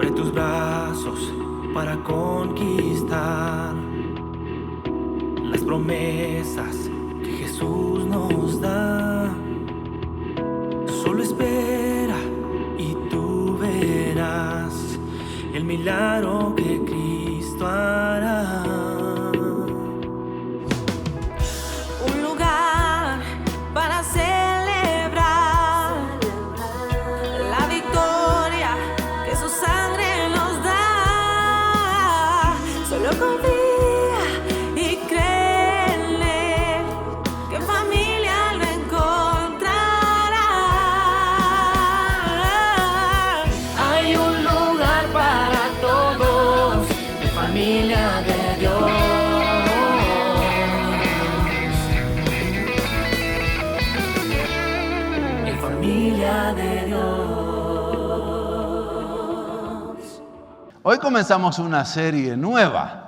sobre tus brazos para conquistar las promesas que Jesús nos da. Solo espera y tú verás el milagro que Cristo hará. Un lugar para celebrar la victoria que su sangre nos da. Solo confía y cree en Él, que en familia lo encontrará. Hay un lugar para todos, en familia de Dios. Familia de Dios. Hoy comenzamos una serie nueva.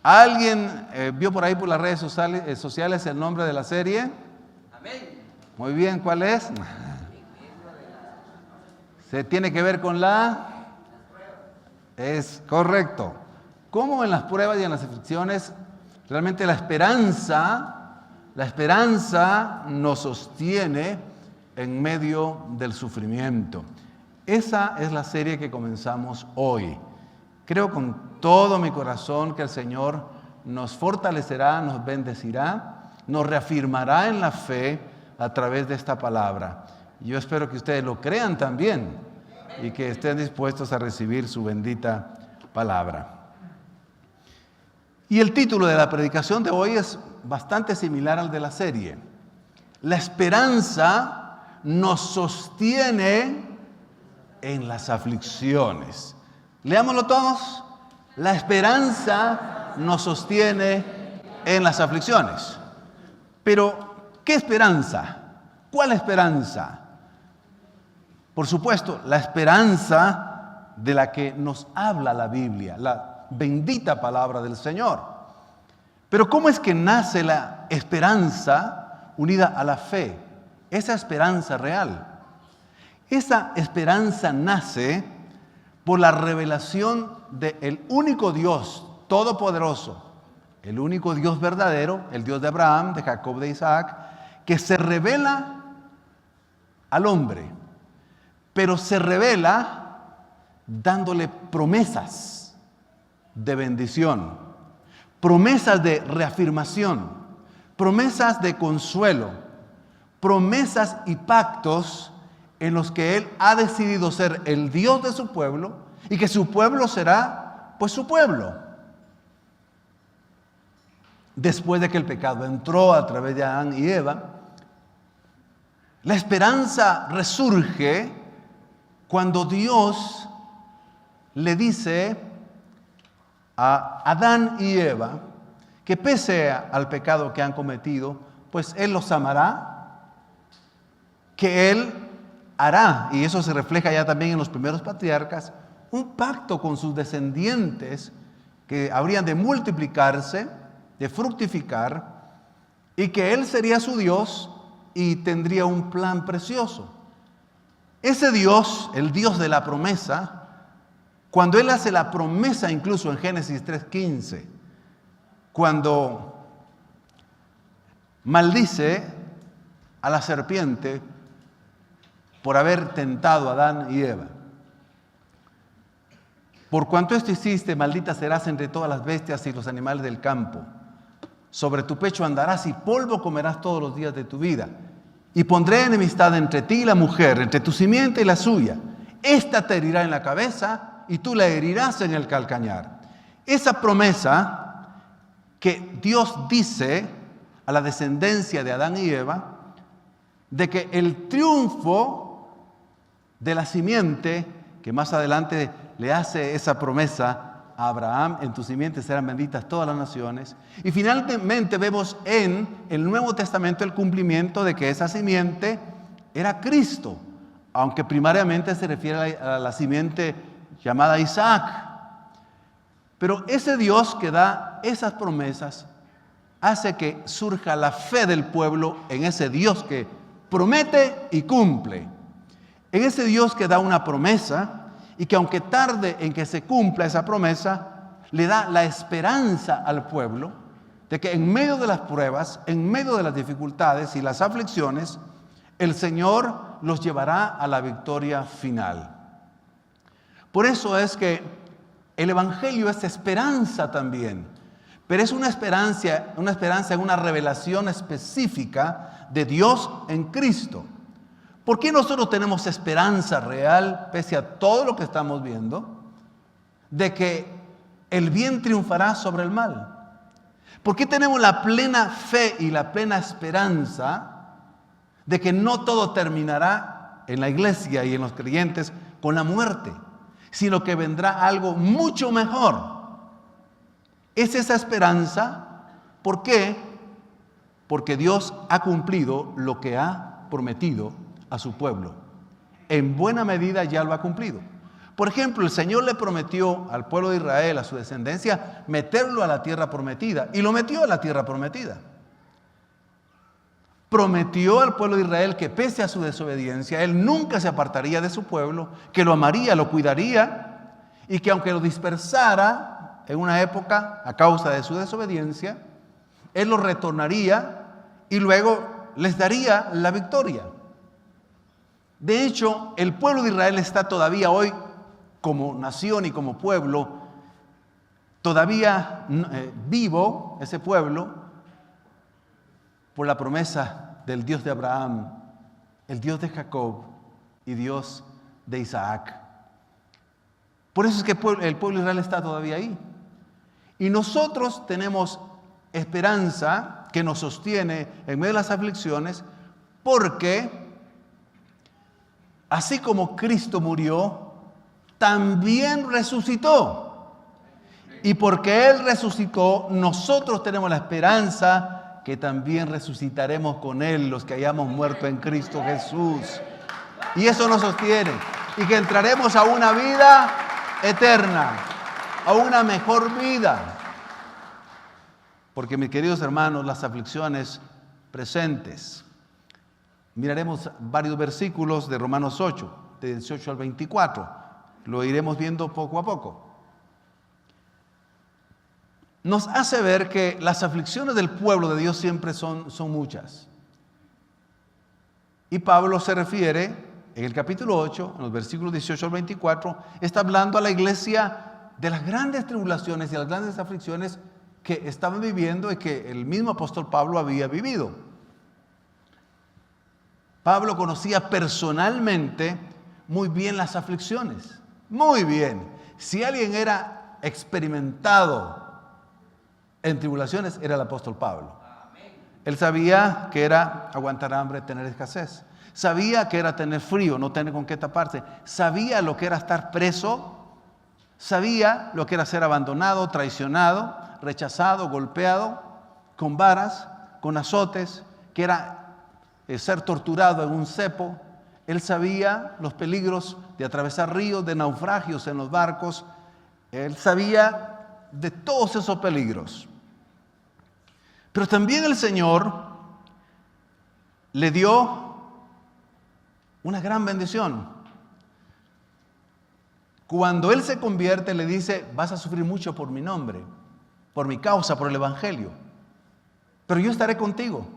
¿Alguien vio por ahí por las redes sociales el nombre de la serie? Amén. Muy bien, ¿cuál es? ¿Se tiene que ver con la? Es correcto. ¿Cómo en las pruebas y en las aflicciones realmente la esperanza nos sostiene en medio del sufrimiento? Esa es la serie que comenzamos hoy. Creo con todo mi corazón que el Señor nos fortalecerá, nos bendecirá, nos reafirmará en la fe a través de esta palabra. Yo espero que ustedes lo crean también y que estén dispuestos a recibir su bendita palabra. Y el título de la predicación de hoy es bastante similar al de la serie. La esperanza nos sostiene en las aflicciones. Leámoslo todos. La esperanza nos sostiene en las aflicciones. Pero, ¿qué esperanza? ¿Cuál esperanza? Por supuesto, la esperanza de la que nos habla la Biblia, la bendita palabra del Señor. Pero, ¿cómo es que nace la esperanza unida a la fe? Esa esperanza real. Esa esperanza nace por la revelación del único Dios todopoderoso, el único Dios verdadero, el Dios de Abraham, de Jacob, de Isaac, que se revela al hombre, pero se revela dándole promesas de bendición, promesas de reafirmación, promesas de consuelo, promesas y pactos en los que Él ha decidido ser el Dios de su pueblo y que su pueblo será, pues, su pueblo. Después de que el pecado entró a través de Adán y Eva, la esperanza resurge cuando Dios le dice a Adán y Eva que pese al pecado que han cometido, pues Él los amará, que Él hará, y eso se refleja ya también en los primeros patriarcas, un pacto con sus descendientes que habrían de multiplicarse, de fructificar, y que Él sería su Dios y tendría un plan precioso. Ese Dios, el Dios de la promesa, cuando Él hace la promesa incluso en Génesis 3:15, cuando maldice a la serpiente por haber tentado a Adán y Eva. Por cuanto esto hiciste, maldita serás entre todas las bestias y los animales del campo. Sobre tu pecho andarás y polvo comerás todos los días de tu vida. Y pondré enemistad entre ti y la mujer, entre tu simiente y la suya. Esta te herirá en la cabeza y tú la herirás en el calcañar. Esa promesa que Dios dice a la descendencia de Adán y Eva, de que el triunfo de la simiente, que más adelante le hace esa promesa a Abraham, en tu simiente serán benditas todas las naciones. Y finalmente vemos en el Nuevo Testamento el cumplimiento de que esa simiente era Cristo, aunque primariamente se refiere a la simiente llamada Isaac. Pero ese Dios que da esas promesas hace que surja la fe del pueblo en ese Dios que promete y cumple. En ese Dios que da una promesa y que aunque tarde en que se cumpla esa promesa, le da la esperanza al pueblo de que en medio de las pruebas, en medio de las dificultades y las aflicciones, el Señor los llevará a la victoria final. Por eso es que el Evangelio es esperanza también, pero es una esperanza en una revelación específica de Dios en Cristo. ¿Por qué nosotros tenemos esperanza real, pese a todo lo que estamos viendo, de que el bien triunfará sobre el mal? ¿Por qué tenemos la plena fe y la plena esperanza de que no todo terminará en la iglesia y en los creyentes con la muerte, sino que vendrá algo mucho mejor? Es esa esperanza. ¿Por qué? Porque Dios ha cumplido lo que ha prometido a su pueblo. En buena medida ya lo ha cumplido. Por ejemplo, el Señor le prometió al pueblo de Israel, a su descendencia, meterlo a la tierra prometida, y lo metió a la tierra prometida. Prometió al pueblo de Israel que pese a su desobediencia, Él nunca se apartaría de su pueblo, que lo amaría, lo cuidaría, y que aunque lo dispersara en una época a causa de su desobediencia, Él lo retornaría y luego les daría la victoria. De hecho, el pueblo de Israel está todavía hoy como nación y como pueblo, todavía vivo ese pueblo por la promesa del Dios de Abraham, el Dios de Jacob y Dios de Isaac. Por eso es que el pueblo de Israel está todavía ahí. Y nosotros tenemos esperanza que nos sostiene en medio de las aflicciones, porque así como Cristo murió, también resucitó. Y porque Él resucitó, nosotros tenemos la esperanza que también resucitaremos con Él, los que hayamos muerto en Cristo Jesús. Y eso nos sostiene. Y que entraremos a una vida eterna, a una mejor vida. Porque, mis queridos hermanos, las aflicciones presentes, miraremos varios versículos de Romanos 8, de 18 al 24. Lo iremos viendo poco a poco. Nos hace ver que las aflicciones del pueblo de Dios siempre son muchas. Y Pablo se refiere, en el capítulo 8, en los versículos 18 al 24, está hablando a la iglesia de las grandes tribulaciones y las grandes aflicciones que estaban viviendo y que el mismo apóstol Pablo había vivido. Pablo conocía personalmente muy bien las aflicciones. Muy bien. Si alguien era experimentado en tribulaciones, era el apóstol Pablo. Él sabía que era aguantar hambre, tener escasez. Sabía que era tener frío, no tener con qué taparse. Sabía lo que era estar preso. Sabía lo que era ser abandonado, traicionado, rechazado, golpeado, con varas, con azotes, que era ser torturado en un cepo. Él sabía los peligros de atravesar ríos, de naufragios en los barcos. Él sabía de todos esos peligros. Pero también el Señor le dio una gran bendición. Cuando Él se convierte, le dice: vas a sufrir mucho por mi nombre, por mi causa, por el Evangelio. Pero yo estaré contigo.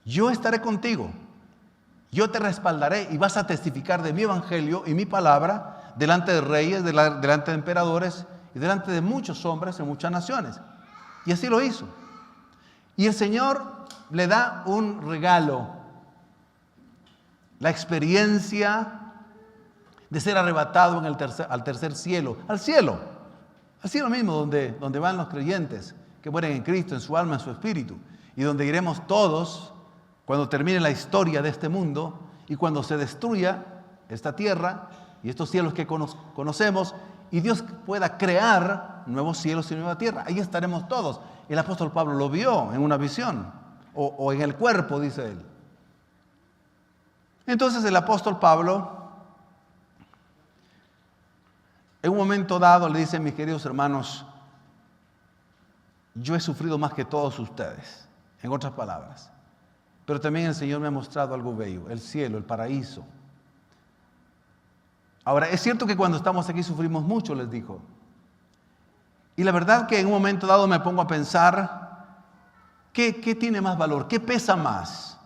Yo estaré contigo. Yo te respaldaré y vas a testificar de mi evangelio y mi palabra delante de reyes, delante de emperadores y delante de muchos hombres en muchas naciones. Y así lo hizo. Y el Señor le da un regalo: la experiencia de ser arrebatado al tercer cielo, al cielo mismo donde van los creyentes que mueren en Cristo, en su alma, en su espíritu, y donde iremos todos cuando termine la historia de este mundo y cuando se destruya esta tierra y estos cielos que conocemos y Dios pueda crear nuevos cielos y nueva tierra. Ahí estaremos todos. El apóstol Pablo lo vio en una visión o en el cuerpo, dice él. Entonces el apóstol Pablo, en un momento dado, le dice: mis queridos hermanos, yo he sufrido más que todos ustedes. En otras palabras. Pero también el Señor me ha mostrado algo bello: el cielo, el paraíso. Ahora, es cierto que cuando estamos aquí sufrimos mucho, les dijo. Y la verdad que en un momento dado me pongo a pensar, ¿qué tiene más valor? ¿Qué pesa más?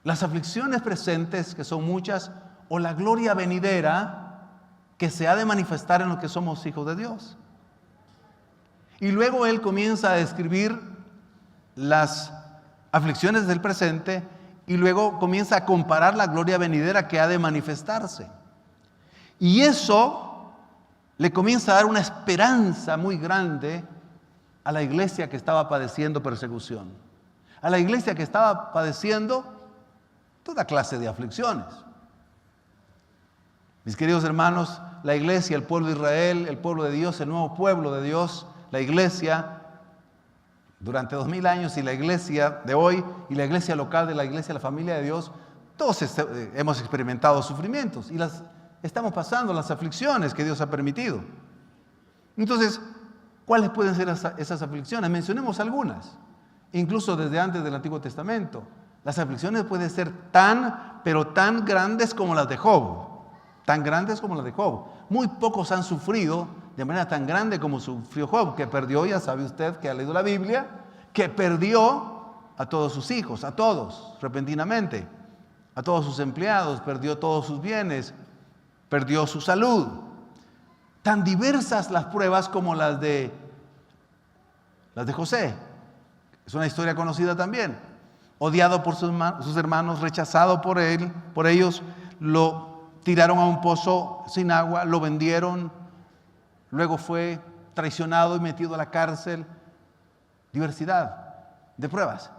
¿Las aflicciones presentes, que son muchas, o la gloria venidera que se ha de manifestar en los que somos hijos de Dios? Y luego él comienza a describir las aflicciones del presente y luego comienza a comparar la gloria venidera que ha de manifestarse. Y eso le comienza a dar una esperanza muy grande a la iglesia que estaba padeciendo persecución, a la iglesia que estaba padeciendo toda clase de aflicciones. Mis queridos hermanos, la iglesia, el pueblo de Israel, el pueblo de Dios, el nuevo pueblo de Dios, la iglesia durante 2000 años y la iglesia de hoy y la iglesia local de la iglesia, la familia de Dios, todos hemos experimentado sufrimientos y estamos pasando las aflicciones que Dios ha permitido. Entonces, ¿cuáles pueden ser esas aflicciones? Mencionemos algunas, incluso desde antes del Antiguo Testamento. Las aflicciones pueden ser pero tan grandes como las de Job. Tan grandes como las de Job. Muy pocos han sufrido de manera tan grande como sufrió Job, que perdió, ya sabe usted que ha leído la Biblia, que perdió a todos sus hijos, a todos, repentinamente, a todos sus empleados, perdió todos sus bienes, perdió su salud. Tan diversas las pruebas como las de José. Es una historia conocida también. Odiado por sus hermanos, rechazado por ellos, lo tiraron a un pozo sin agua, lo vendieron, luego fue traicionado y metido a la cárcel. Diversidad de pruebas.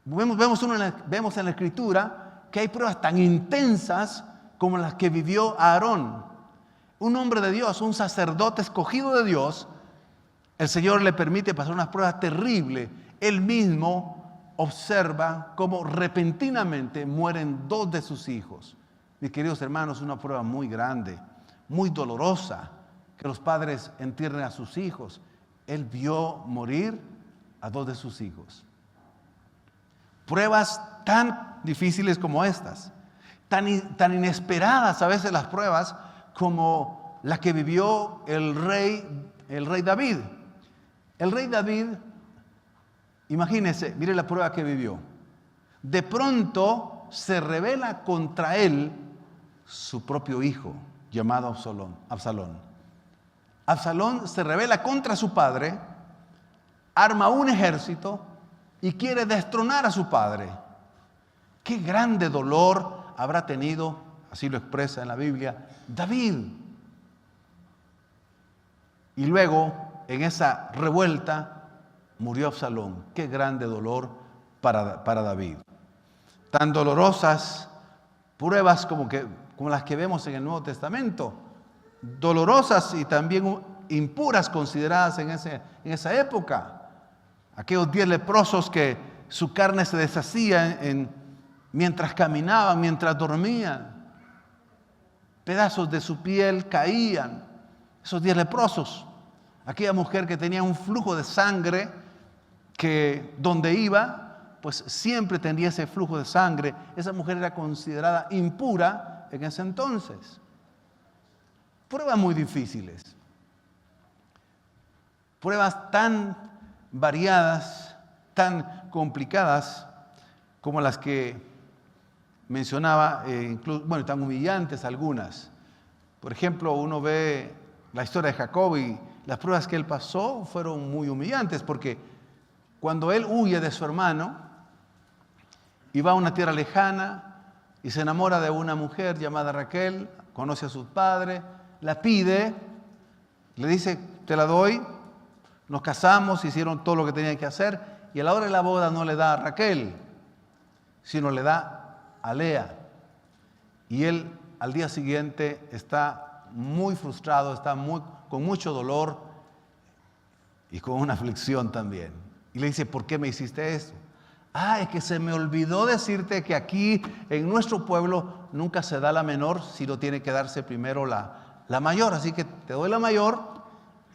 Vemos en la Escritura que hay pruebas tan intensas como las que vivió Aarón, un hombre de Dios, un sacerdote escogido de Dios. El Señor le permite pasar unas pruebas terribles. Él mismo observa cómo repentinamente mueren 2 de sus hijos. Mis queridos hermanos, una prueba muy grande, muy dolorosa, que los padres entierren a sus hijos. Él vio morir a 2 de sus hijos. Pruebas tan difíciles como estas, tan inesperadas a veces las pruebas como la que vivió el rey David. El rey David, imagínense, mire la prueba que vivió. De pronto se revela contra él su propio hijo, llamado Absalón. Absalón se rebela contra su padre, arma un ejército y quiere destronar a su padre. Qué grande dolor habrá tenido, así lo expresa en la Biblia, David. Y luego, en esa revuelta, murió Absalón. Qué grande dolor para David. Tan dolorosas pruebas como las que vemos en el Nuevo Testamento, dolorosas y también impuras consideradas en esa época. Aquellos 10 leprosos que su carne se deshacía mientras caminaban, mientras dormían. Pedazos de su piel caían. Esos 10 leprosos. Aquella mujer que tenía un flujo de sangre que donde iba, pues siempre tenía ese flujo de sangre. Esa mujer era considerada impura en ese entonces. Pruebas muy difíciles. Pruebas tan variadas, tan complicadas como las que mencionaba, tan humillantes algunas. Por ejemplo, uno ve la historia de Jacob y las pruebas que él pasó fueron muy humillantes, porque cuando él huye de su hermano y va a una tierra lejana y se enamora de una mujer llamada Raquel, conoce a sus padres, la pide, le dice, te la doy, nos casamos, hicieron todo lo que tenían que hacer, y a la hora de la boda no le da a Raquel, sino le da a Lea. Y él al día siguiente está muy frustrado, está con mucho dolor y con una aflicción también. Y le dice, ¿por qué me hiciste esto? Es que se me olvidó decirte que aquí en nuestro pueblo nunca se da la menor, sino tiene que darse primero la mayor. Así que te doy la mayor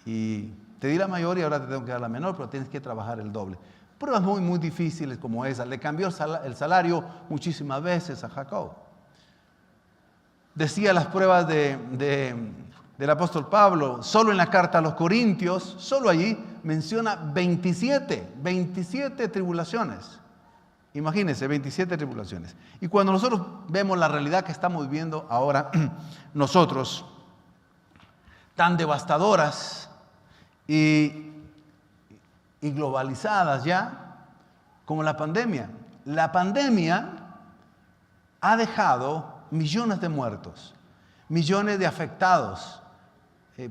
y te di la mayor y ahora te tengo que dar la menor, pero tienes que trabajar el doble. Pruebas muy, muy difíciles como esa. Le cambió el salario muchísimas veces a Jacob. decía las pruebas del apóstol Pablo, solo en la carta a los Corintios, solo allí menciona 27 tribulaciones. Imagínense, 27 tribulaciones. Y cuando nosotros vemos la realidad que estamos viviendo ahora, nosotros, tan devastadoras y globalizadas ya, como la pandemia. La pandemia ha dejado millones de muertos, millones de afectados,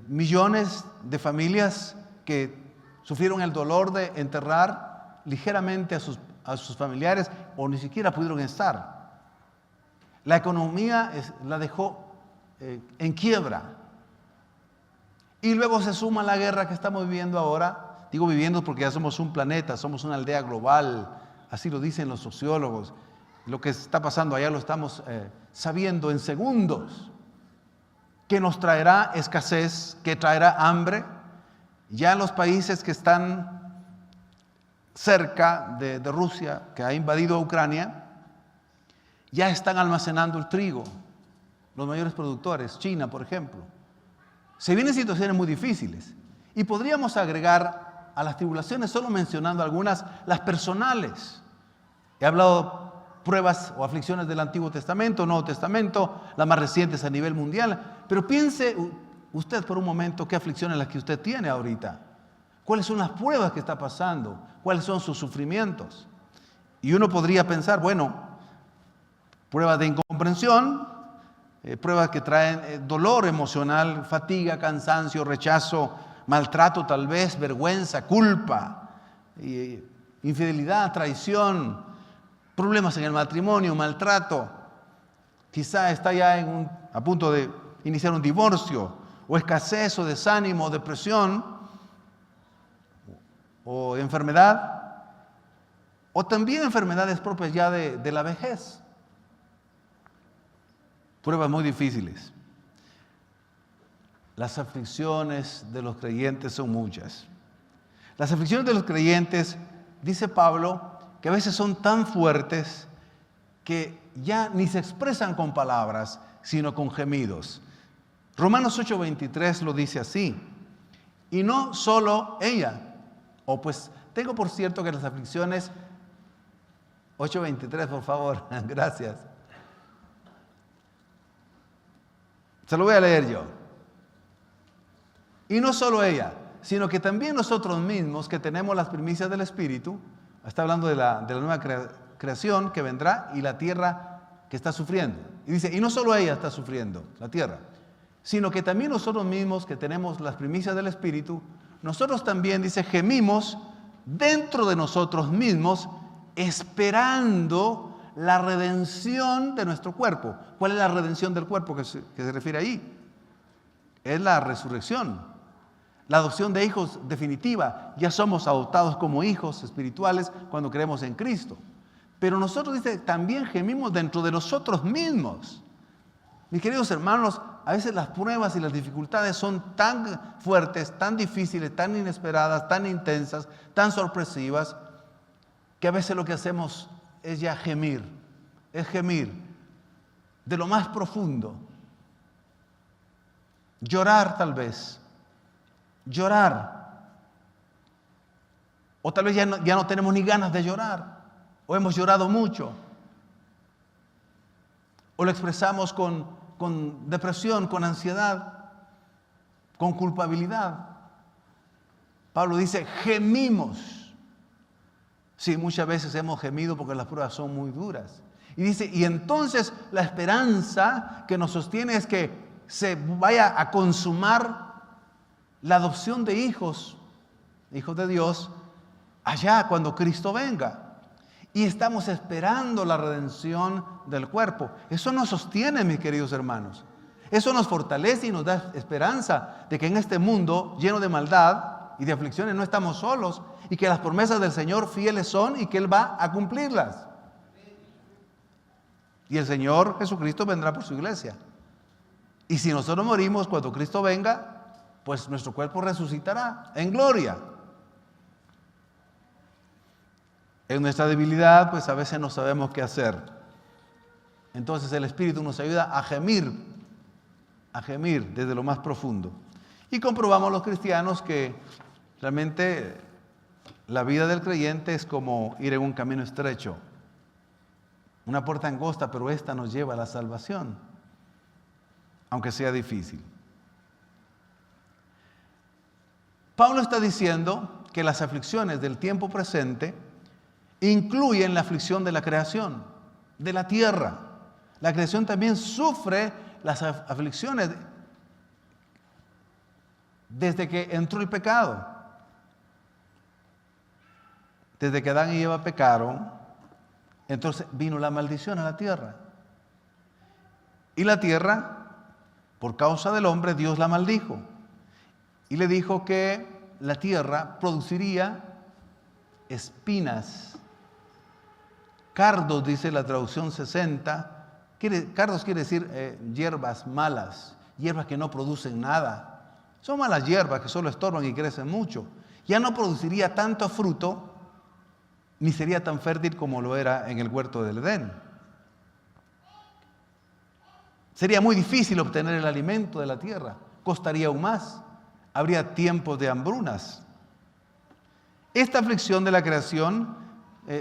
millones de familias que sufrieron el dolor de enterrar ligeramente a sus familiares o ni siquiera pudieron estar. La economía la dejó en quiebra. Y luego se suma la guerra que estamos viviendo ahora. Digo viviendo porque ya somos un planeta, somos una aldea global, así lo dicen los sociólogos. Lo que está pasando allá lo estamos sabiendo en segundos. Que nos traerá escasez, que traerá hambre. Ya los países que están cerca de Rusia, que ha invadido Ucrania, ya están almacenando el trigo. Los mayores productores, China por ejemplo. Se vienen situaciones muy difíciles. Y podríamos agregar a las tribulaciones, solo mencionando algunas, las personales. He hablado pruebas o aflicciones del Antiguo Testamento, Nuevo Testamento, las más recientes a nivel mundial. Pero piense usted por un momento qué aflicciones las que usted tiene ahorita. ¿Cuáles son las pruebas que está pasando? ¿Cuáles son sus sufrimientos? Y uno podría pensar, bueno, pruebas de incomprensión, pruebas que traen dolor emocional, fatiga, cansancio, rechazo, maltrato tal vez, vergüenza, culpa, infidelidad, traición, problemas en el matrimonio, maltrato. Quizá está ya a punto de iniciar un divorcio, o escasez, o desánimo, o depresión, o enfermedad, o también enfermedades propias ya de la vejez. Pruebas muy difíciles. Las aflicciones de los creyentes son muchas. Las aflicciones de los creyentes, dice Pablo, que a veces son tan fuertes que ya ni se expresan con palabras, sino con gemidos. Romanos 8:23 lo dice así. Y no solo ella. Pues tengo por cierto que las aflicciones, 8:23 por favor, gracias. Se lo voy a leer yo. Y no solo ella, sino que también nosotros mismos que tenemos las primicias del Espíritu, está hablando de la nueva creación que vendrá y la tierra que está sufriendo. Y dice, y no solo ella está sufriendo, la tierra, sino que también nosotros mismos que tenemos las primicias del Espíritu, nosotros también, dice, gemimos dentro de nosotros mismos, esperando la redención de nuestro cuerpo. ¿Cuál es la redención del cuerpo que se refiere ahí? Es la resurrección, la adopción de hijos definitiva. Ya somos adoptados como hijos espirituales cuando creemos en Cristo. Pero nosotros, dice, también gemimos dentro de nosotros mismos. Mis queridos hermanos, a veces las pruebas y las dificultades son tan fuertes, tan difíciles, tan inesperadas, tan intensas, tan sorpresivas, que a veces lo que hacemos es ya gemir, de lo más profundo. Llorar tal vez, llorar. O tal vez ya no tenemos ni ganas de llorar, o hemos llorado mucho, o lo expresamos con depresión, con ansiedad, con culpabilidad. Pablo dice, gemimos. Sí, muchas veces hemos gemido porque las pruebas son muy duras. Y dice, y entonces la esperanza que nos sostiene es que se vaya a consumar la adopción de hijos de Dios, allá cuando Cristo venga. Y estamos esperando la redención del cuerpo. Eso nos sostiene, mis queridos hermanos. Eso nos fortalece y nos da esperanza de que en este mundo lleno de maldad y de aflicciones no estamos solos y que las promesas del Señor fieles son y que Él va a cumplirlas. Y el Señor Jesucristo vendrá por su iglesia. Y si nosotros morimos cuando Cristo venga, pues nuestro cuerpo resucitará en gloria. En nuestra debilidad, pues a veces no sabemos qué hacer. Entonces el Espíritu nos ayuda a gemir a gemir desde lo más profundo. Y comprobamos los cristianos que realmente la vida del creyente es como ir en un camino estrecho, una puerta angosta, pero esta nos lleva a la salvación, aunque sea difícil. Pablo está diciendo que las aflicciones del tiempo presente incluyen la aflicción de la creación, de la tierra. La creación también sufre las aflicciones desde que entró el pecado. Desde que Adán y Eva pecaron, entonces vino la maldición a la tierra. Y la tierra, por causa del hombre, Dios la maldijo. Y le dijo que la tierra produciría espinas. Cardos, dice la traducción 60. Cardos quiere decir hierbas malas, hierbas que no producen nada. Son malas hierbas que solo estorban y crecen mucho. Ya no produciría tanto fruto, ni sería tan fértil como lo era en el huerto del Edén. Sería muy difícil obtener el alimento de la tierra, costaría aún más, habría tiempos de hambrunas. Esta aflicción de la creación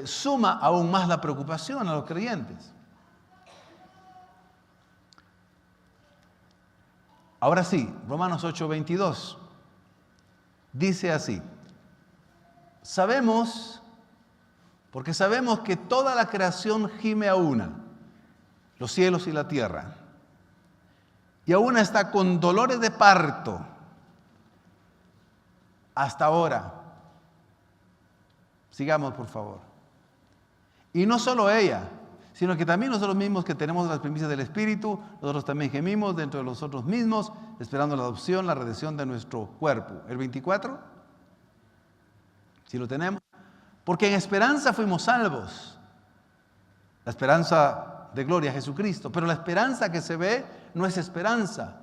suma aún más la preocupación a los creyentes. Ahora sí, Romanos 8:22 dice así: porque sabemos que toda la creación gime a una, los cielos y la tierra, y a una está con dolores de parto hasta ahora. Sigamos, por favor. Y no solo ella, sino que también nosotros mismos que tenemos las primicias del Espíritu, nosotros también gemimos dentro de nosotros mismos, esperando la adopción, la redención de nuestro cuerpo. El 24, si lo tenemos. Porque en esperanza fuimos salvos. La esperanza de gloria a Jesucristo. Pero la esperanza que se ve no es esperanza.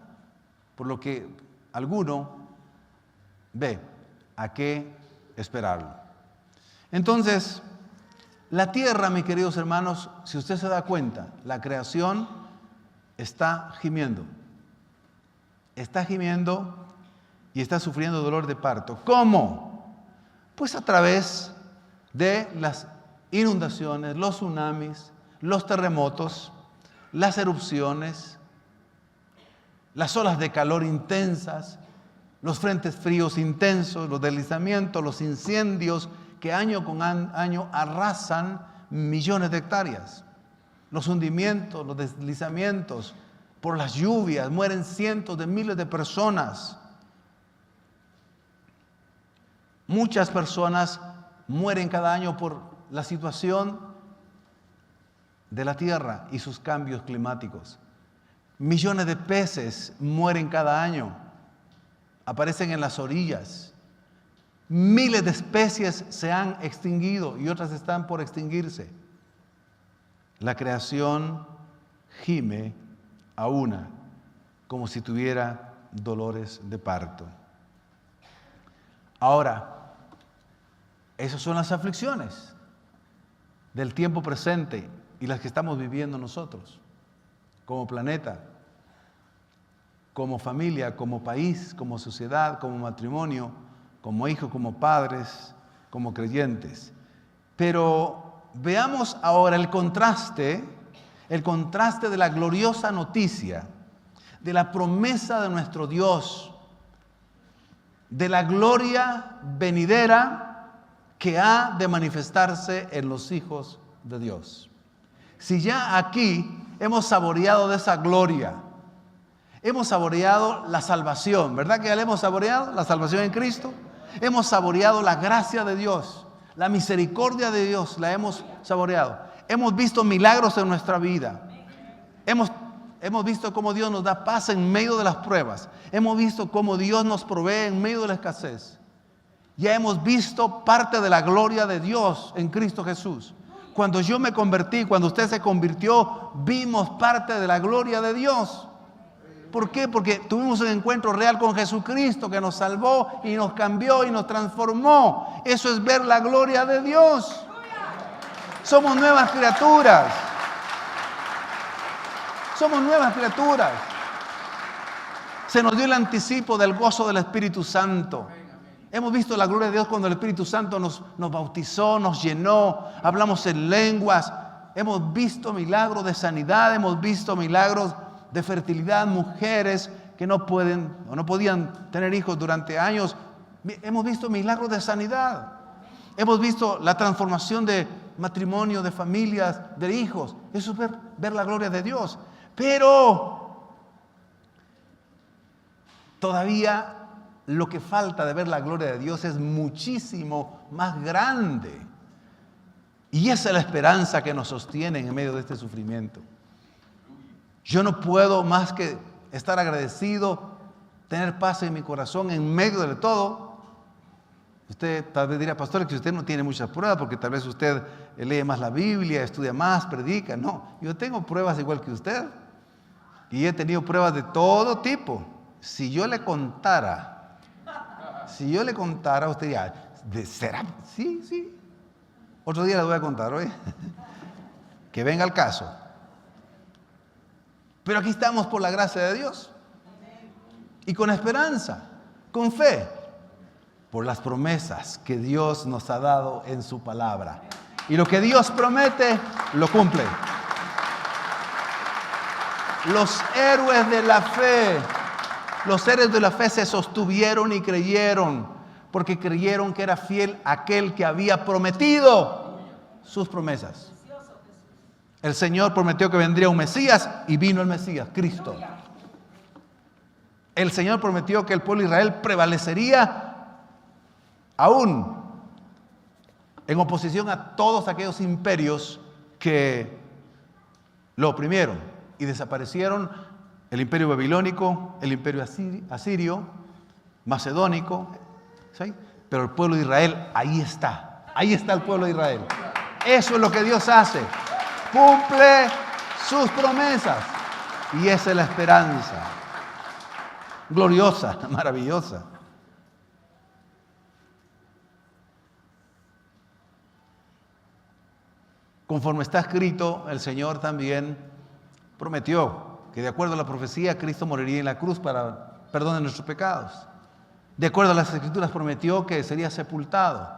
Por lo que alguno ve a qué esperarlo. Entonces, la tierra, mis queridos hermanos, si usted se da cuenta, la creación está gimiendo. Está gimiendo y está sufriendo dolor de parto. ¿Cómo? Pues a través de las inundaciones, los tsunamis, los terremotos, las erupciones, las olas de calor intensas, los frentes fríos intensos, los deslizamientos, los incendios que año con año arrasan millones de hectáreas. Los hundimientos, los deslizamientos, por las lluvias, mueren cientos de miles de personas. Muchas personas mueren cada año por la situación de la tierra y sus cambios climáticos. Millones de peces mueren cada año, aparecen en las orillas. Miles de especies se han extinguido y otras están por extinguirse. La creación gime a una como si tuviera dolores de parto. Ahora, esas son las aflicciones del tiempo presente y las que estamos viviendo nosotros, como planeta, como familia, como país, como sociedad, como matrimonio, como hijos, como padres, como creyentes. Pero veamos ahora el contraste de la gloriosa noticia, de la promesa de nuestro Dios, de la gloria venidera que ha de manifestarse en los hijos de Dios. Si ya aquí hemos saboreado de esa gloria, hemos saboreado la salvación, ¿verdad que ya la hemos saboreado? La salvación en Cristo. Hemos saboreado la gracia de Dios, la misericordia de Dios, la hemos saboreado. Hemos visto milagros en nuestra vida. Hemos visto cómo Dios nos da paz en medio de las pruebas. Hemos visto cómo Dios nos provee en medio de la escasez. Ya hemos visto parte de la gloria de Dios en Cristo Jesús. Cuando yo me convertí, cuando usted se convirtió, vimos parte de la gloria de Dios. ¿Por qué? Porque tuvimos un encuentro real con Jesucristo que nos salvó y nos cambió y nos transformó. Eso es ver la gloria de Dios. Somos nuevas criaturas. Somos nuevas criaturas. Se nos dio el anticipo del gozo del Espíritu Santo. Hemos visto la gloria de Dios cuando el Espíritu Santo nos bautizó, nos llenó, hablamos en lenguas. Hemos visto milagros de sanidad, hemos visto milagros de fertilidad, mujeres que no podían tener hijos durante años. Hemos visto milagros de sanidad. Hemos visto la transformación de matrimonio, de familias, de hijos. Eso es ver la gloria de Dios. Pero todavía lo que falta de ver la gloria de Dios es muchísimo más grande. Y esa es la esperanza que nos sostiene en medio de este sufrimiento. Yo no puedo más que estar agradecido, tener paz en mi corazón en medio de todo. Usted tal vez dirá, pastor, que usted no tiene muchas pruebas porque tal vez usted lee más la Biblia, estudia más, predica. No, yo tengo pruebas igual que usted. Y he tenido pruebas de todo tipo. Si yo le contara, usted diría, ¿será? Sí. Otro día le voy a contar, ¿oye? Que venga el caso. Pero aquí estamos por la gracia de Dios. Y con esperanza, con fe, por las promesas que Dios nos ha dado en su palabra. Y lo que Dios promete, lo cumple. Los héroes de la fe se sostuvieron y creyeron, porque creyeron que era fiel aquel que había prometido sus promesas. El Señor prometió que vendría un Mesías y vino el Mesías, Cristo. El Señor prometió que el pueblo de Israel prevalecería aún en oposición a todos aquellos imperios que lo oprimieron y desaparecieron: el imperio babilónico, el imperio asirio, macedónico, ¿sí? Pero el pueblo de Israel, ahí está el pueblo de Israel. Eso es lo que Dios hace, cumple sus promesas, y esa es la esperanza gloriosa, maravillosa. Conforme está escrito, el Señor también prometió que de acuerdo a la profecía, Cristo moriría en la cruz para perdón de nuestros pecados. De acuerdo a las Escrituras, prometió que sería sepultado.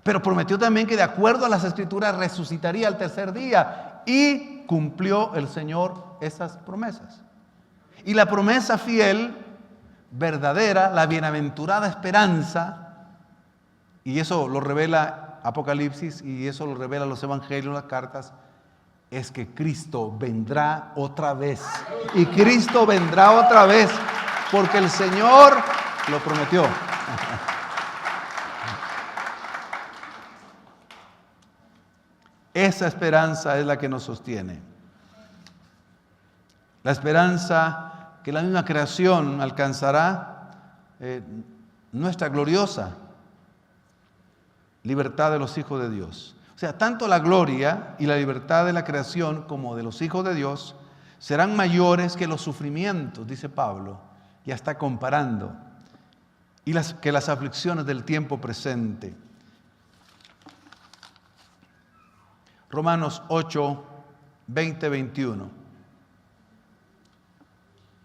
Pero prometió también que de acuerdo a las Escrituras resucitaría al tercer día. Y cumplió el Señor esas promesas. Y la promesa fiel, verdadera, la bienaventurada esperanza, y eso lo revela Apocalipsis y eso lo revela los evangelios, las cartas, es que Cristo vendrá otra vez. Y Cristo vendrá otra vez porque el Señor lo prometió. Esa esperanza es la que nos sostiene. La esperanza que la misma creación alcanzará nuestra gloriosa libertad de los hijos de Dios. O sea, tanto la gloria y la libertad de la creación como de los hijos de Dios serán mayores que los sufrimientos, dice Pablo, ya está comparando, y que las aflicciones del tiempo presente. Romanos 8, 20, 21.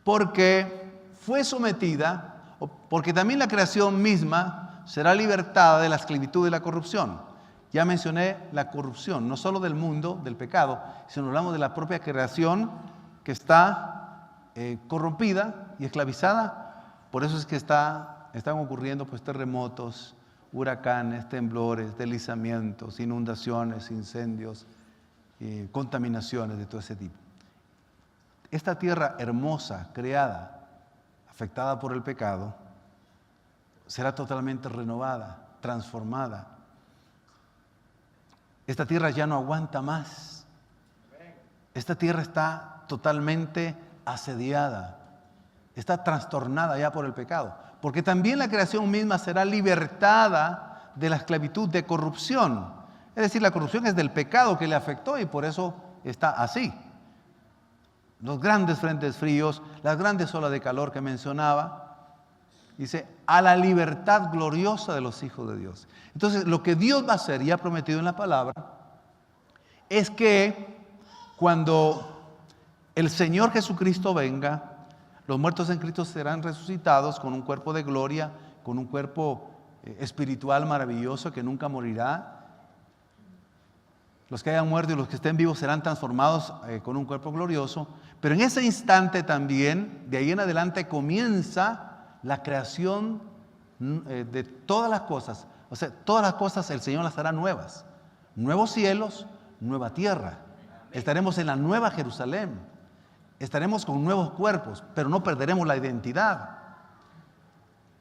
Porque fue sometida, porque también la creación misma será libertada de la esclavitud y la corrupción. Ya mencioné la corrupción, no solo del mundo, del pecado, sino hablamos de la propia creación que está corrompida y esclavizada. Por eso es que están ocurriendo terremotos, huracanes, temblores, deslizamientos, inundaciones, incendios, contaminaciones de todo ese tipo. Esta tierra hermosa, creada, afectada por el pecado, será totalmente renovada, transformada. Esta tierra ya no aguanta más. Esta tierra está totalmente asediada, está trastornada ya por el pecado. Porque también la creación misma será libertada de la esclavitud de corrupción. Es decir, la corrupción es del pecado que le afectó y por eso está así. Los grandes frentes fríos, las grandes olas de calor que mencionaba, dice, a la libertad gloriosa de los hijos de Dios. Entonces, lo que Dios va a hacer, y ha prometido en la palabra, es que cuando el Señor Jesucristo venga, Los muertos en Cristo serán resucitados con un cuerpo de gloria, con un cuerpo espiritual maravilloso que nunca morirá. Los que hayan muerto y los que estén vivos serán transformados con un cuerpo glorioso. Pero en ese instante también, de ahí en adelante, comienza la creación de todas las cosas. O sea, todas las cosas el Señor las hará nuevas. Nuevos cielos, nueva tierra. Estaremos en la nueva Jerusalén. Estaremos con nuevos cuerpos, pero no perderemos la identidad.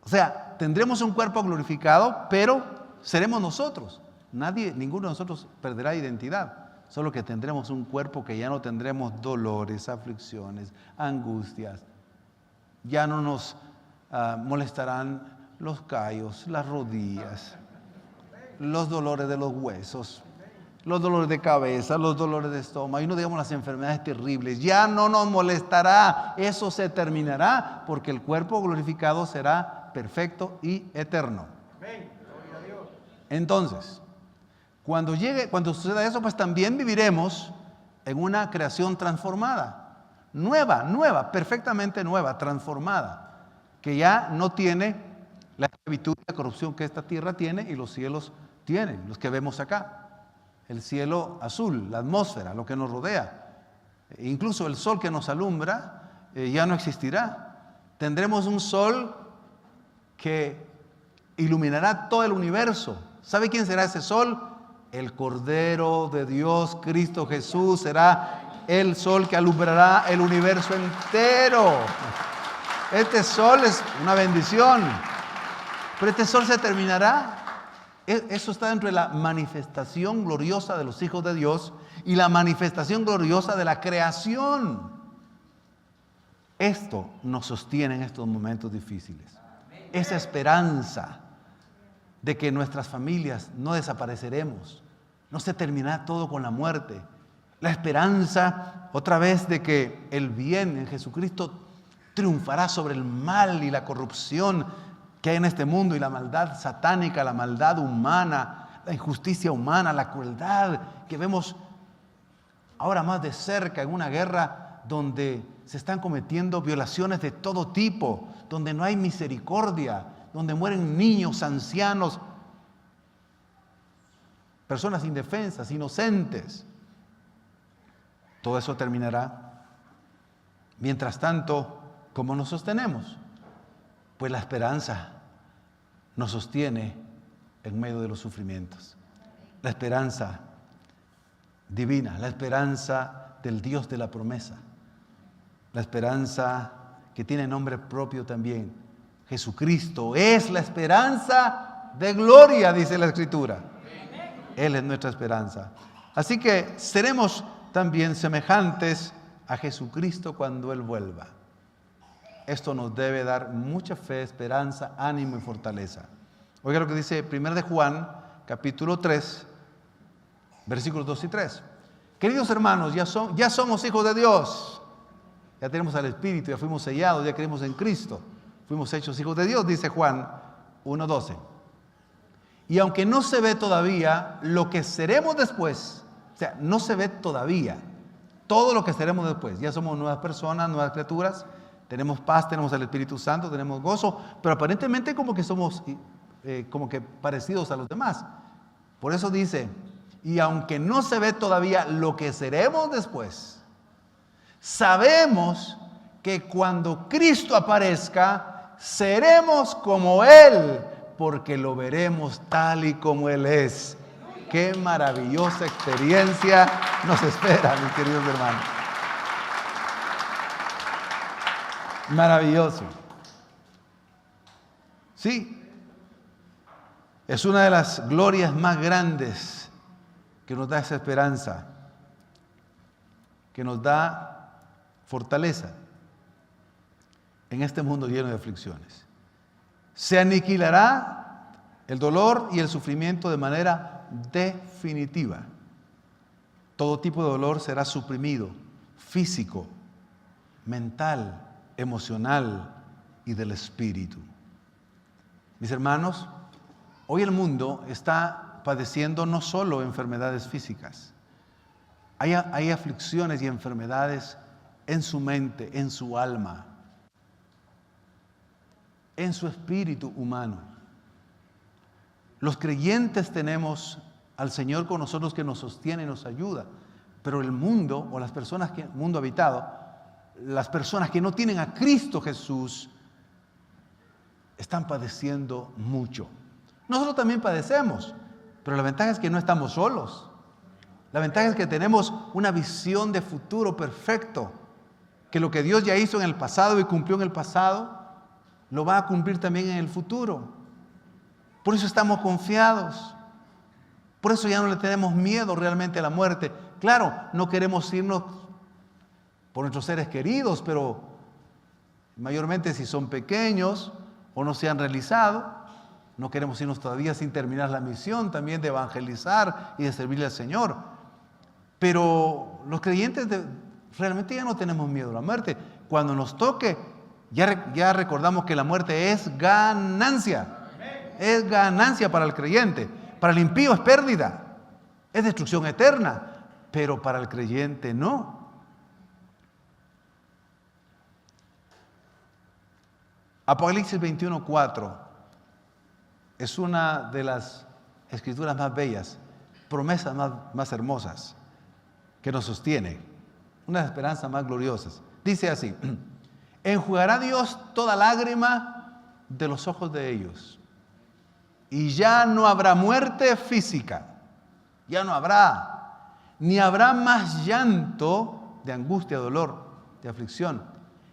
O sea, tendremos un cuerpo glorificado, pero seremos nosotros. Ninguno de nosotros perderá identidad. Solo que tendremos un cuerpo que ya no tendremos dolores, aflicciones, angustias. Ya no nos molestarán los callos, las rodillas, los dolores de los huesos, los dolores de cabeza, los dolores de estómago y no digamos las enfermedades terribles. Ya no nos molestará. Eso se terminará porque el cuerpo glorificado será perfecto y eterno. Entonces, cuando suceda eso, pues también viviremos en una creación transformada, nueva, perfectamente nueva, transformada, que ya no tiene la esclavitud y la corrupción que esta tierra tiene y los cielos tienen, los que vemos acá. El cielo azul, la atmósfera, lo que nos rodea, incluso el sol que nos alumbra, ya no existirá. Tendremos un sol que iluminará todo el universo. ¿Sabe quién será ese sol? El Cordero de Dios, Cristo Jesús, será el sol que alumbrará el universo entero. Este sol es una bendición, pero este sol se terminará. Eso está dentro de la manifestación gloriosa de los hijos de Dios y la manifestación gloriosa de la creación. Esto nos sostiene en estos momentos difíciles. Esa esperanza de que nuestras familias no desapareceremos, no se terminará todo con la muerte. La esperanza otra vez de que el bien en Jesucristo triunfará sobre el mal y la corrupción que hay en este mundo y la maldad satánica, la maldad humana, la injusticia humana, la crueldad que vemos ahora más de cerca en una guerra donde se están cometiendo violaciones de todo tipo, donde no hay misericordia, donde mueren niños, ancianos, personas indefensas, inocentes. Todo eso terminará. Mientras tanto, ¿cómo nos sostenemos? Pues la esperanza nos sostiene en medio de los sufrimientos. La esperanza divina, la esperanza del Dios de la promesa, la esperanza que tiene nombre propio también. Jesucristo es la esperanza de gloria, dice la Escritura. Él es nuestra esperanza. Así que seremos también semejantes a Jesucristo cuando Él vuelva. Esto nos debe dar mucha fe, esperanza, ánimo y fortaleza. Oiga lo que dice 1 de Juan, capítulo 3, versículos 2 y 3. Queridos hermanos, ya somos hijos de Dios. Ya tenemos al Espíritu, ya fuimos sellados, ya creemos en Cristo. Fuimos hechos hijos de Dios, dice Juan 1:12. Y aunque no se ve todavía lo que seremos después, o sea, no se ve todavía todo lo que seremos después. Ya somos nuevas personas, nuevas criaturas. Tenemos paz, tenemos el Espíritu Santo, tenemos gozo, pero aparentemente como que somos como que parecidos a los demás. Por eso dice, y aunque no se ve todavía lo que seremos después, sabemos que cuando Cristo aparezca, seremos como Él, porque lo veremos tal y como Él es. Qué maravillosa experiencia nos espera, mis queridos hermanos. Maravilloso. Sí, es una de las glorias más grandes que nos da esa esperanza, que nos da fortaleza en este mundo lleno de aflicciones. Se aniquilará el dolor y el sufrimiento de manera definitiva. Todo tipo de dolor será suprimido, físico, mental, emocional y del espíritu. Mis hermanos, hoy el mundo está padeciendo no solo enfermedades físicas. Hay aflicciones y enfermedades en su mente, en su alma. en su espíritu humano. Los creyentes tenemos al Señor con nosotros que nos sostiene y nos ayuda, pero el mundo o las personas que, mundo habitado, las personas que no tienen a Cristo Jesús están padeciendo mucho. Nosotros también padecemos, pero la ventaja es que no estamos solos. La ventaja es que tenemos una visión de futuro perfecto, que lo que Dios ya hizo en el pasado y cumplió en el pasado, lo va a cumplir también en el futuro. Por eso estamos confiados. Por eso ya no le tenemos miedo realmente a la muerte. Claro, no queremos irnos por nuestros seres queridos, pero mayormente si son pequeños o no se han realizado, no queremos irnos todavía sin terminar la misión también de evangelizar y de servirle al Señor. Pero los creyentes realmente ya no tenemos miedo a la muerte. Cuando nos toque, ya recordamos que la muerte es ganancia. Es ganancia para el creyente. Para el impío es pérdida, es destrucción eterna, pero para el creyente no. Apocalipsis 21:4 es una de las escrituras más bellas, promesas más hermosas que nos sostiene, unas esperanzas más gloriosas. Dice así: enjugará Dios toda lágrima de los ojos de ellos, y ya no habrá muerte física, ya no habrá, ni habrá más llanto de angustia, dolor, de aflicción,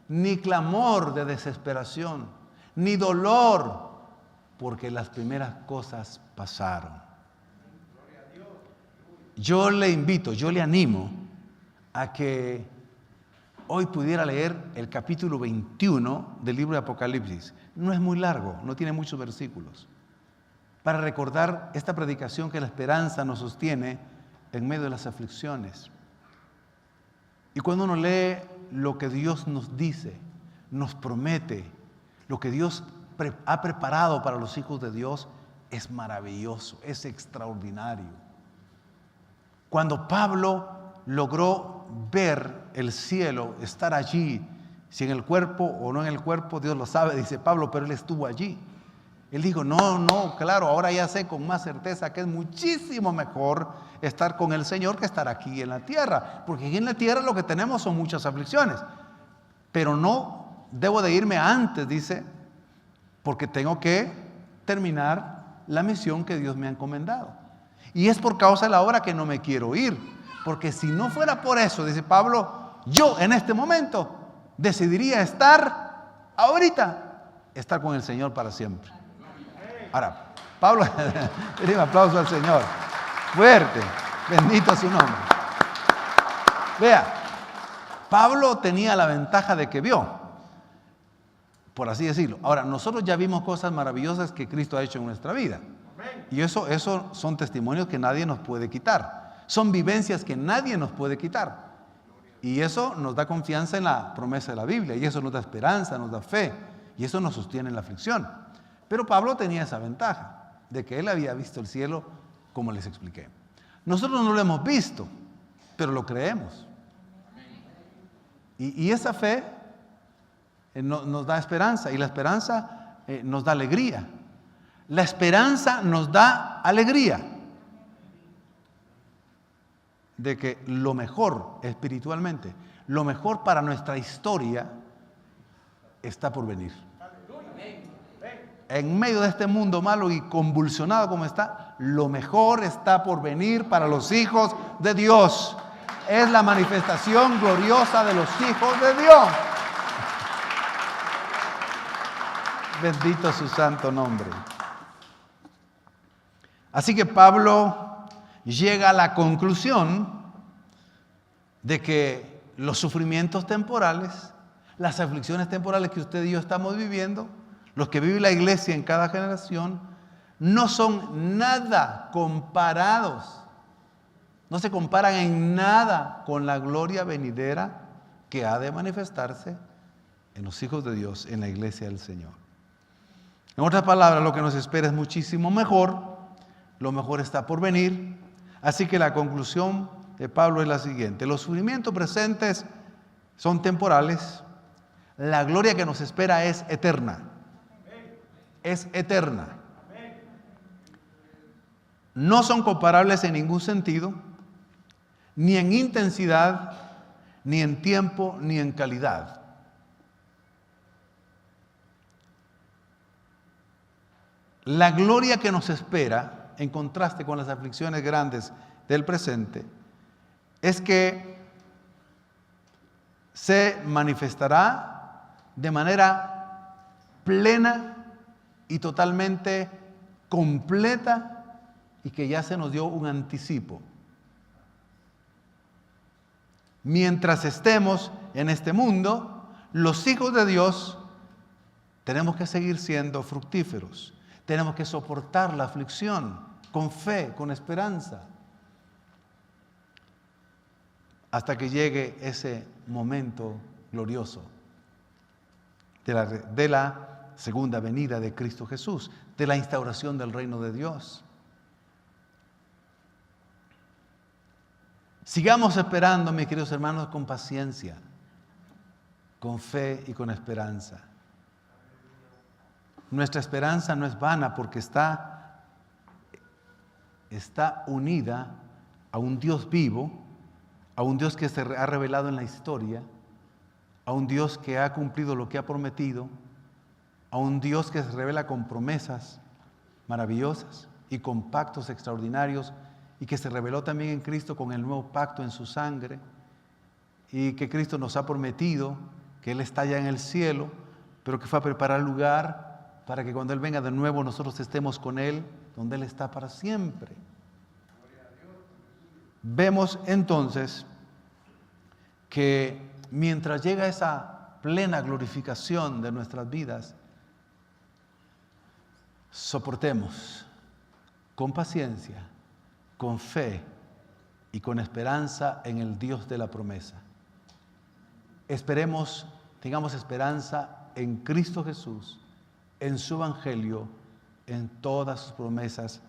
ni clamor de desesperación, ni dolor, porque las primeras cosas pasaron. Yo le invito, yo le animo a que hoy pudiera leer el capítulo 21 del libro de Apocalipsis. No es muy largo, no tiene muchos versículos, para recordar esta predicación que la esperanza nos sostiene en medio de las aflicciones. Y cuando uno lee lo que Dios nos dice, nos promete, lo que Dios ha preparado para los hijos de Dios, es maravilloso, es extraordinario. Cuando Pablo logró ver el cielo, estar allí, si en el cuerpo o no en el cuerpo, Dios lo sabe, dice Pablo, pero él estuvo allí. Él dijo, no, claro, ahora ya sé con más certeza que es muchísimo mejor estar con el Señor que estar aquí en la tierra, porque aquí en la tierra lo que tenemos son muchas aflicciones, pero no debo de irme antes, dice, porque tengo que terminar la misión que Dios me ha encomendado. Y es por causa de la obra que no me quiero ir, porque si no fuera por eso, dice Pablo, yo en este momento decidiría estar con el Señor para siempre. Ahora, Pablo, le un aplauso al Señor. Fuerte, bendito su nombre. Vea, Pablo tenía la ventaja de que vio, por así decirlo. Ahora, nosotros ya vimos cosas maravillosas que Cristo ha hecho en nuestra vida. Y eso son testimonios que nadie nos puede quitar. Son vivencias que nadie nos puede quitar. Y eso nos da confianza en la promesa de la Biblia. Y eso nos da esperanza, nos da fe. Y eso nos sostiene en la aflicción. Pero Pablo tenía esa ventaja, de que él había visto el cielo, como les expliqué. Nosotros no lo hemos visto, pero lo creemos. Y esa fe nos da esperanza, y la esperanza nos da alegría. La esperanza nos da alegría de que lo mejor espiritualmente, lo mejor para nuestra historia está por venir. En medio de este mundo malo y convulsionado como está, lo mejor está por venir para los hijos de Dios. Es la manifestación gloriosa de los hijos de Dios. Bendito su santo nombre. Así que Pablo llega a la conclusión de que los sufrimientos temporales, las aflicciones temporales que usted y yo estamos viviendo, los que vive la iglesia en cada generación, no son nada comparados, no se comparan en nada con la gloria venidera que ha de manifestarse en los hijos de Dios, en la iglesia del Señor. En otras palabras, lo que nos espera es muchísimo mejor, lo mejor está por venir. Así que la conclusión de Pablo es la siguiente: los sufrimientos presentes son temporales, la gloria que nos espera es eterna. es eterna. No son comparables en ningún sentido, ni en intensidad, ni en tiempo, ni en calidad. La gloria que nos espera, en contraste con las aflicciones grandes del presente, es que se manifestará de manera plena y totalmente completa, y que ya se nos dio un anticipo. Mientras estemos en este mundo, los hijos de Dios tenemos que seguir siendo fructíferos. Tenemos que soportar la aflicción con fe, con esperanza, hasta que llegue ese momento glorioso de la segunda venida de Cristo Jesús, de la instauración del reino de Dios. Sigamos esperando, mis queridos hermanos, con paciencia, con fe y con esperanza. Nuestra esperanza no es vana porque está unida a un Dios vivo, a un Dios que se ha revelado en la historia, a un Dios que ha cumplido lo que ha prometido, a un Dios que se revela con promesas maravillosas y con pactos extraordinarios, y que se reveló también en Cristo con el nuevo pacto en su sangre, y que Cristo nos ha prometido que Él está ya en el cielo, pero que fue a preparar lugar para que cuando Él venga de nuevo nosotros estemos con Él, donde Él está para siempre. Vemos entonces que mientras llega esa plena glorificación de nuestras vidas, soportemos con paciencia, con fe y con esperanza en el Dios de la promesa. Esperemos, tengamos esperanza en Cristo Jesús, en su Evangelio, en todas sus promesas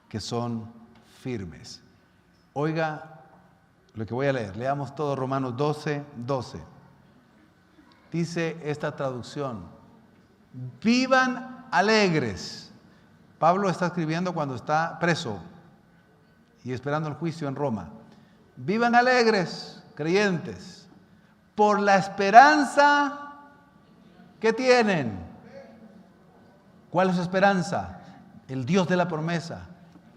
que son firmes. Oiga lo que voy a leer. Leamos todo Romanos 12, 12. Dice esta traducción: vivan alegres. Pablo está escribiendo cuando está preso y esperando el juicio en Roma. Vivan alegres, creyentes, por la esperanza que tienen. ¿Cuál es su esperanza? El Dios de la promesa,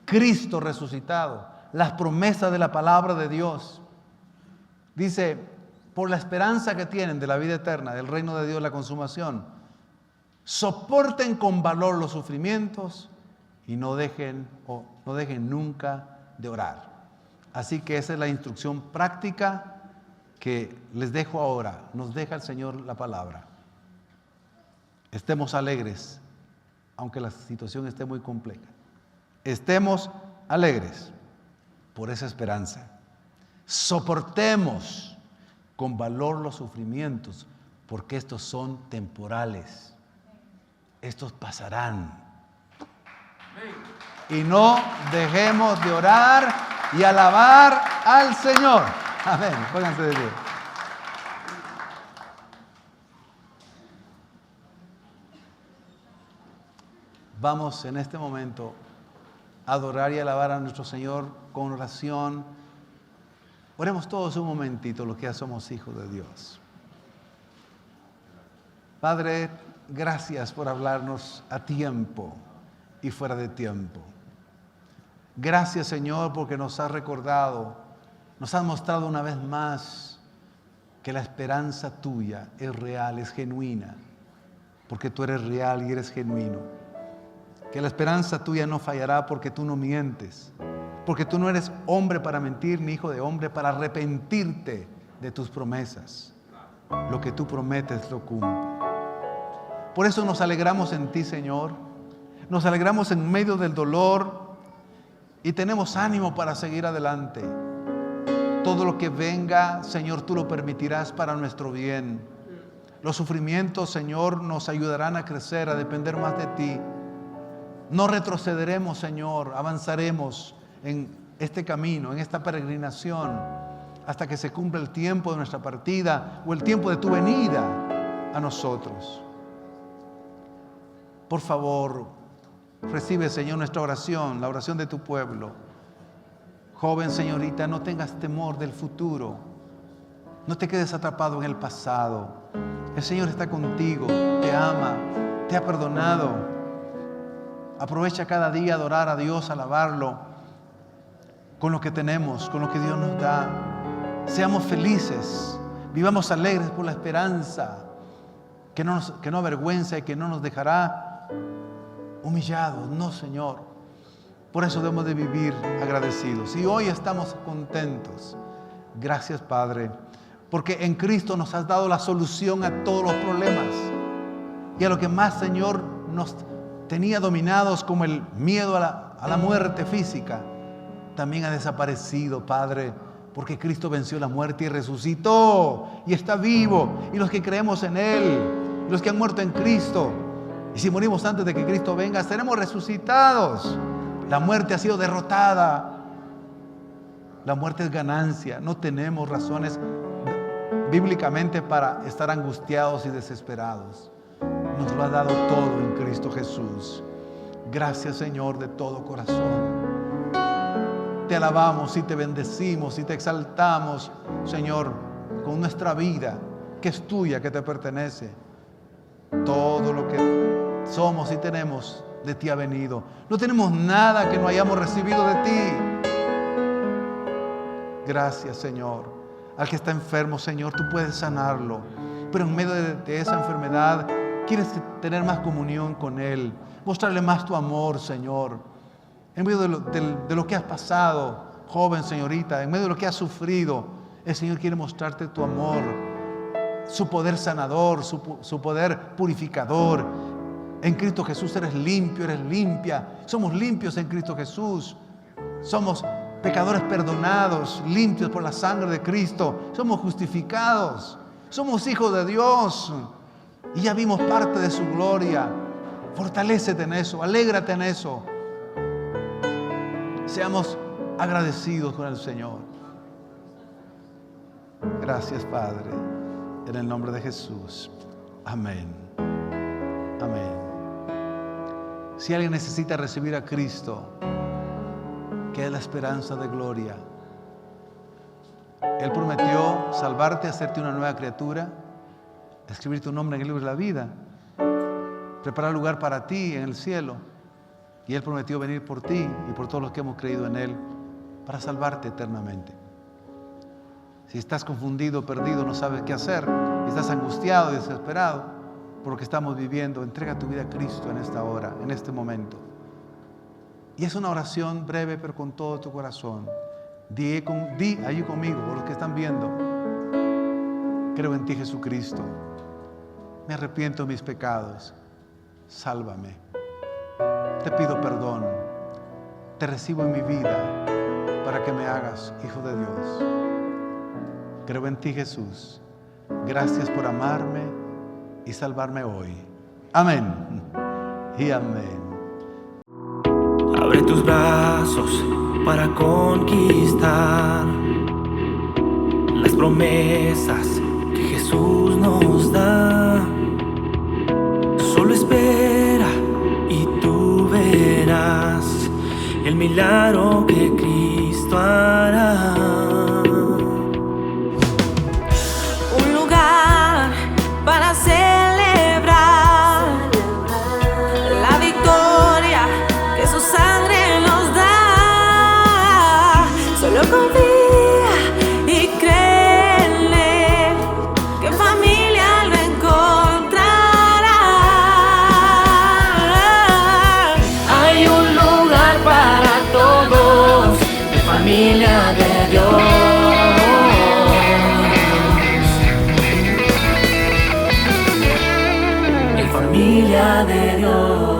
Cristo resucitado, las promesas de la palabra de Dios. Dice, por la esperanza que tienen de la vida eterna, del reino de Dios, la consumación, soporten con valor los sufrimientos y no dejen nunca de orar. Así que esa es la instrucción práctica que les dejo ahora. Nos deja el Señor la palabra. Estemos alegres, aunque la situación esté muy compleja. Estemos alegres por esa esperanza. Soportemos con valor los sufrimientos, porque estos son temporales. Estos pasarán. Y no dejemos de orar y alabar al Señor. Amén. Pónganse de pie. Vamos en este momento a adorar y alabar a nuestro Señor con oración. Oremos todos un momentito, los que ya somos hijos de Dios. Padre, gracias por hablarnos a tiempo y fuera de tiempo. Gracias, Señor, porque nos has recordado, nos has mostrado una vez más que la esperanza tuya es real, es genuina, porque tú eres real y eres genuino. Que la esperanza tuya no fallará porque tú no mientes, porque tú no eres hombre para mentir, ni hijo de hombre para arrepentirte de tus promesas. Lo que tú prometes lo cumple. Por eso nos alegramos en ti, Señor. Nos alegramos en medio del dolor y tenemos ánimo para seguir adelante. Todo lo que venga, Señor, tú lo permitirás para nuestro bien. Los sufrimientos, Señor, nos ayudarán a crecer, a depender más de ti. No retrocederemos, Señor, avanzaremos en este camino, en esta peregrinación, hasta que se cumpla el tiempo de nuestra partida o el tiempo de tu venida a nosotros. por favor, recibe, Señor, nuestra oración, la oración de tu pueblo. Joven, señorita, no tengas temor del futuro. No te quedes atrapado en el pasado. El Señor está contigo, te ama, te ha perdonado. Aprovecha cada día a adorar a Dios, a alabarlo con lo que tenemos, con lo que Dios nos da. Seamos felices, vivamos alegres por la esperanza que no avergüenza y que no nos dejará humillados. No, Señor. Por eso debemos de vivir agradecidos. Y hoy estamos contentos. Gracias, Padre, porque en Cristo nos has dado la solución a todos los problemas. Y a lo que más, Señor, nos tenía dominados, como el miedo a la muerte física, también ha desaparecido, Padre, porque Cristo venció la muerte y resucitó y está vivo. Y los que creemos en Él, los que han muerto en Cristo, y si morimos antes de que Cristo venga, seremos resucitados. La muerte ha sido derrotada. La muerte es ganancia. No tenemos razones bíblicamente para estar angustiados y desesperados. Nos lo ha dado todo en Cristo Jesús. Gracias, Señor, de todo corazón. Te alabamos y te bendecimos y te exaltamos, Señor, con nuestra vida, que es tuya, que te pertenece. Todo lo que somos y tenemos de ti ha venido. No tenemos nada que no hayamos recibido de ti. Gracias, Señor. Al que está enfermo, Señor, tú puedes sanarlo. Pero en medio de esa enfermedad, quieres tener más comunión con Él. Mostrarle más tu amor, Señor. En medio de lo que has pasado, joven, señorita, en medio de lo que has sufrido, el Señor quiere mostrarte tu amor, su poder sanador, su poder purificador. En Cristo Jesús eres limpio, eres limpia. Somos limpios en Cristo Jesús. Somos pecadores perdonados, limpios por la sangre de Cristo. Somos justificados. Somos hijos de Dios. Y ya vimos parte de su gloria. Fortalécete en eso, alégrate en eso. Seamos agradecidos con el Señor. Gracias, Padre. En el nombre de Jesús. Amén. Amén. Si alguien necesita recibir a Cristo, que es la esperanza de gloria, Él prometió salvarte, hacerte una nueva criatura, escribir tu nombre en el libro de la vida, preparar lugar para ti en el cielo. Y Él prometió venir por ti y por todos los que hemos creído en Él para salvarte eternamente. Si estás confundido, perdido, no sabes qué hacer, estás angustiado y desesperado por lo que estamos viviendo, entrega tu vida a Cristo en esta hora, en este momento. Y es una oración breve, pero con todo tu corazón. Di allí conmigo, por los que están viendo: creo en ti, Jesucristo. Me arrepiento de mis pecados. Sálvame. Te pido perdón. Te recibo en mi vida para que me hagas hijo de Dios. Creo en ti, Jesús. Gracias por amarme y salvarme hoy. Amén y amén. Abre tus brazos para conquistar las promesas que Jesús nos da. Solo espera y tú verás el milagro que Cristo hará. Un lugar para celebrar la victoria que su sangre nos da. Solo confía y cree en Él, que en familia lo encontrará. Hay un lugar para todos, en familia de Dios. Familia de Dios.